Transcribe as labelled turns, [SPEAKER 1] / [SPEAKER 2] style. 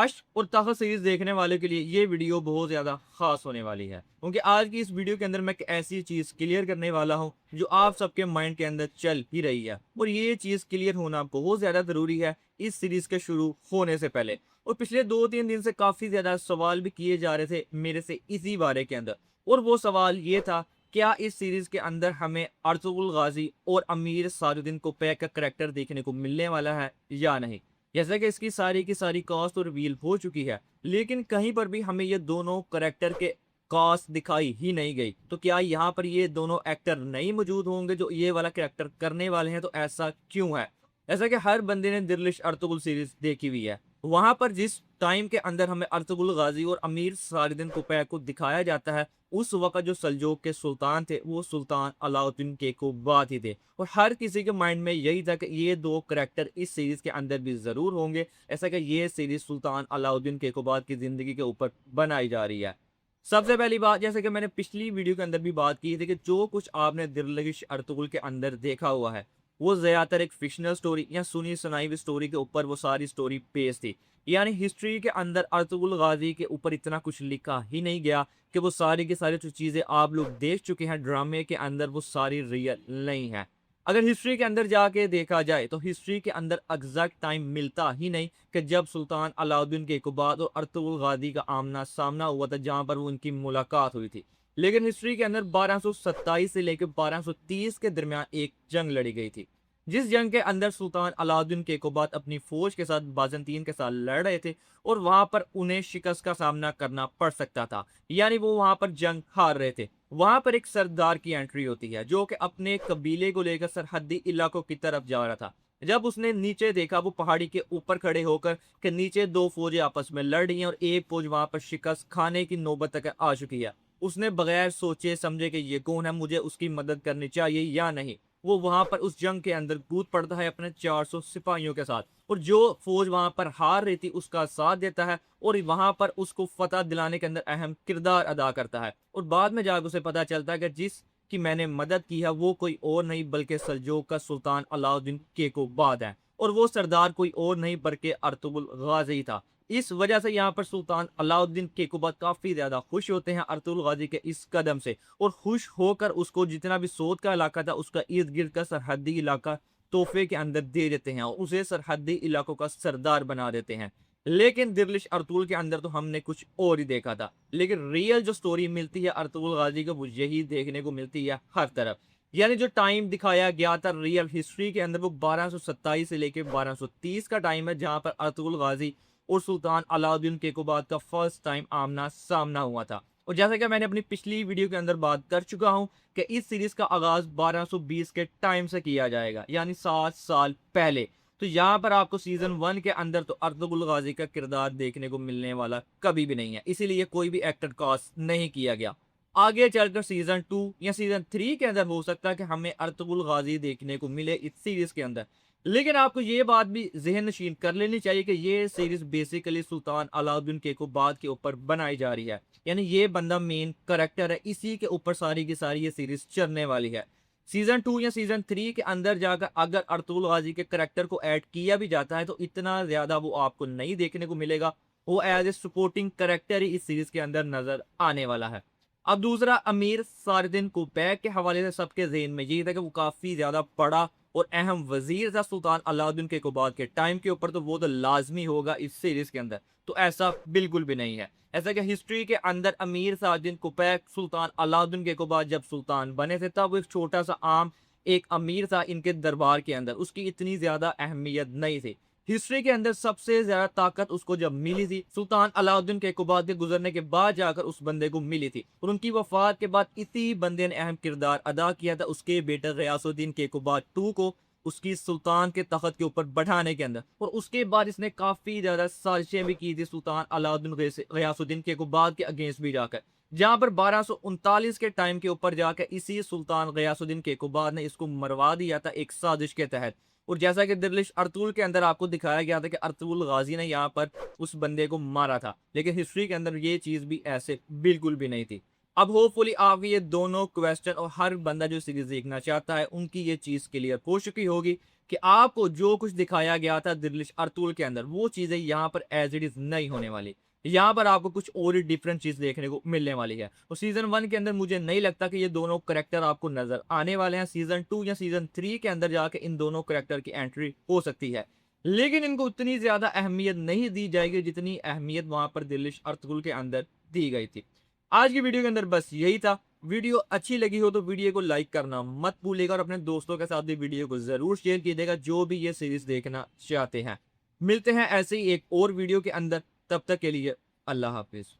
[SPEAKER 1] अश्क और ताकत सीरीज देखने वाले के लिए ये वीडियो बहुत ज़्यादा खास होने वाली है, क्योंकि आज की इस वीडियो के अंदर मैं एक ऐसी चीज़ क्लियर करने वाला हूं जो आप सबके माइंड के अंदर चल ही रही है, और ये चीज़ क्लियर होना बहुत ज़्यादा ज़रूरी है इस सीरीज़ के शुरू होने से पहले। और पिछले 2-3 दिन से काफ़ी ज़्यादा सवाल भी किए जा रहे थे मेरे से इसी बारे के अंदर, और वो सवाल ये था, क्या इस सीरीज़ के अंदर हमें अर्तुगरुल गाजी और अमीर सारुद्दीन कोपैक का करैक्टर देखने को मिलने वाला है या नहीं। जैसा कि इसकी सारी की सारी कास्ट तो रिवील हो चुकी है, लेकिन कहीं पर भी हमें ये दोनों करैक्टर के कास्ट दिखाई ही नहीं गई। तो क्या यहाँ पर ये दोनों एक्टर नहीं मौजूद होंगे जो ये वाला करैक्टर करने वाले हैं? तो ऐसा क्यों है? ऐसा कि हर बंदे ने दिरलिश अर्तुगरुल सीरीज देखी हुई है। वहां पर जिस टाइम के अंदर हमें अर्तुगरुल गाजी और अमीर सारुद्दीन कोपैक को दिखाया जाता है, उस वक्त जो सल्जोक के सुल्तान थे वो सुल्तान अलाउद्दीन केकोबाद ही थे, और हर किसी के माइंड में यही था कि ये दो करैक्टर इस सीरीज के अंदर भी जरूर होंगे। ऐसा कि ये सीरीज सुल्तान अलाउद्दीन केकोबाद की जिंदगी के ऊपर बनाई जा रही है। सबसे पहली बात, जैसे कि मैंने पिछली वीडियो के अंदर भी बात की थी, कि जो कुछ आपने दिरलिश अर्तुगरुल के अंदर देखा हुआ है वो ज्यादातर एक फिक्शनल स्टोरी या सुनी सुनाई हुई स्टोरी के ऊपर वो सारी स्टोरी बेस्ड थी। यानी हिस्ट्री के अंदर अर्तुगरुल गाजी के ऊपर इतना कुछ लिखा ही नहीं गया कि वो सारी की सारी जो चीजें आप लोग देख चुके हैं ड्रामे के अंदर वो सारी रियल नहीं है। अगर हिस्ट्री के अंदर जाके देखा जाए तो हिस्ट्री के अंदर एग्जैक्ट टाइम मिलता ही नहीं कि जब सुल्तान अलाउद्दीन के कुबाद और अर्तुगरुल गाजी का आमना सामना हुआ था, जहां पर वो उनकी मुलाकात हुई थी। लेकिन हिस्ट्री के अंदर 1227 से लेकर 1230 के दरमियान एक जंग लड़ी गई थी, जिस जंग के अंदर सुल्तान अलाउद्दीन केकोबाद अपनी फौज के साथ बाजंतीन के साथ लड़ रहे थे, और वहां पर उन्हें शिकस्त का सामना करना पड़ सकता था। यानी वो वहां पर जंग हार रहे थे। वहां पर एक सरदार की एंट्री होती है जो कि अपने कबीले को लेकर सरहदी इलाकों की तरफ जा रहा था। जब उसने नीचे देखा, वो पहाड़ी के ऊपर खड़े होकर कि नीचे दो फौजें आपस में लड़ रही हैं और एक फौज वहां पर शिकस्त खाने की नौबत तक आ चुकी है। उसने बगैर सोचे समझे कि ये कौन है, मुझे उसकी मदद करनी चाहिए या नहीं, वो वहां पर उस जंग के अंदर कूद पड़ता है अपने 400 सिपाहियों के साथ, और जो फौज वहां पर हार रही थी उसका साथ देता है, और वहां पर उसको फतह दिलाने के अंदर अहम किरदार अदा करता है। और बाद में जाकर उसे पता चलता है कि जिसकी मैंने मदद की है वो कोई और नहीं बल्कि सल्जोक का सुल्तान अलाउद्दीन केकोबाद है, और वो सरदार कोई और नहीं बल्कि अर्तुगरुल गाजी था। इस वजह से यहाँ पर सुल्तान अलाउद्दीन केकोबाद काफी ज्यादा खुश होते हैं अर्तुगरुल गाजी के इस कदम से, और खुश होकर उसको जितना भी सोत का इलाका था उसका इर्द गिर्द का सरहदी इलाका तोहफे के अंदर दे देते हैं, और उसे सरहदी इलाकों का सरदार बना देते हैं। लेकिन दिरलिश अर्तुगरुल के अंदर तो हमने कुछ और ही देखा था, लेकिन रियल जो स्टोरी मिलती है अर्तुगरुल गाजी को वो यही देखने को मिलती है हर तरफ। यानी जो टाइम दिखाया गया था रियल हिस्ट्री के अंदर वो 1227 से लेकर 1230 का टाइम है, जहां पर अर्तुगरुल गाजी और सुल्तान अलाउद्दीन केकोबाद का फर्स्ट टाइम आमना सामना हुआ था। और जैसा कि मैंने अपनी पिछली वीडियो के अंदर बात कर चुका हूं कि इस सीरीज का आगाज 1220 के टाइम से किया जाएगा, यानी 7 साल पहले। तो यहाँ पर आपको सीजन 1 के अंदर तो अर्तुगरुल गाजी का किरदार देखने को मिलने वाला कभी भी नहीं है, इसीलिए कोई भी एक्टर कास्ट नहीं किया गया। आगे चलकर सीजन 2 या सीजन 3 के अंदर हो सकता है कि हमें अर्तुगरुल गाजी देखने को मिले इस सीरीज के अंदर। लेकिन आपको ये बात भी जहन नशीन कर लेनी चाहिए कि ये सीरीज बेसिकली सुल्तान अलाउद्दीन केकोबाद के ऊपर बनाई जा रही है, यानी ये बंदा मेन करेक्टर है, इसी के ऊपर सारी की सारी ये सीरीज चलने वाली है। सीजन 2 या सीजन 3 के अंदर जाकर अगर अर्तुगरुल गाजी के करेक्टर को ऐड किया भी जाता है तो इतना ज्यादा वो आपको नहीं देखने को मिलेगा, वो एज ए सपोर्टिंग करेक्टर ही इस सीरीज के अंदर नजर आने वाला है। अब दूसरा, अमीर सारुद्दीन कोपैक के हवाले से सबके जहन में यही था कि वो काफी ज्यादा बड़ा और अहम वजीर था सुल्तान अलाउद्दीन केकोबाद के टाइम के ऊपर, तो वो तो लाजमी होगा इस सीरीज के अंदर। तो ऐसा बिल्कुल भी नहीं है। ऐसा कि हिस्ट्री के अंदर अमीर सारुद्दीन कोपैक सुल्तान अलाउद्दीन केकोबाद जब सुल्तान बने थे तब वो एक छोटा सा आम एक अमीर था इनके दरबार के अंदर, उसकी इतनी ज्यादा अहमियत नहीं थी। हिस्ट्री के अंदर सबसे ज्यादा ताकत उसको जब मिली थी सुल्तान अलाउद्दीन केकोबाद के गुजरने के बाद जाकर उस बंदे को मिली थी, और उनकी वफात के बाद इसी बंदे ने अहम किरदार अदा किया था उसके बेटे गयासुद्दीन केकोबाद टू को उसकी सुल्तान के तख्त के ऊपर बैठाने के अंदर। और उसके बाद इसने काफी ज्यादा साजिशें भी की थी सुल्तान अलाउद्दीन गयासुद्दीन केकोबाद के अगेंस्ट भी जाकर, जहां पर 1239 के टाइम के ऊपर जाकर इसी सुल्तान गयासुद्दीन केकोबाद ने इसको मरवा दिया था एक साजिश के तहत। और जैसा कि दिरलिश अर्तुगरुल के अंदर आपको दिखाया गया था कि अर्तुगरुल गाजी ने यहाँ पर उस बंदे को मारा था, लेकिन हिस्ट्री के अंदर ये चीज भी ऐसे बिल्कुल भी नहीं थी। अब होपफुली आपके ये दोनों क्वेश्चन और हर बंदा जो सीरीज देखना चाहता है उनकी ये चीज क्लियर हो चुकी होगी कि आपको जो कुछ दिखाया गया था दिल्लिश अर्तुगरुल के अंदर वो चीज़ें यहाँ पर एज इट इज़ नहीं होने वाली। यहाँ पर आपको कुछ और ही डिफरेंट चीज़ देखने को मिलने वाली है। तो सीज़न 1 के अंदर मुझे नहीं लगता कि ये दोनों करैक्टर आपको नज़र आने वाले हैं। सीज़न 2 या सीज़न 3 के अंदर जाके इन दोनों करैक्टर की एंट्री हो सकती है। लेकिन इनको उतनी ज़्यादा अहमियत नहीं दी जाएगी जितनी अहमियत वहाँ पर दिल्लिश अर्तुगरुल के अंदर दी गई थी। आज की वीडियो के अंदर बस यही था। वीडियो अच्छी लगी हो तो वीडियो को लाइक करना मत भूलिएगा और अपने दोस्तों के साथ भी वीडियो को ज़रूर शेयर कीजिएगा जो भी ये सीरीज़ देखना चाहते हैं। मिलते हैं ऐसे ही एक और वीडियो के अंदर, तब तक के लिए अल्लाह हाफ़िज़।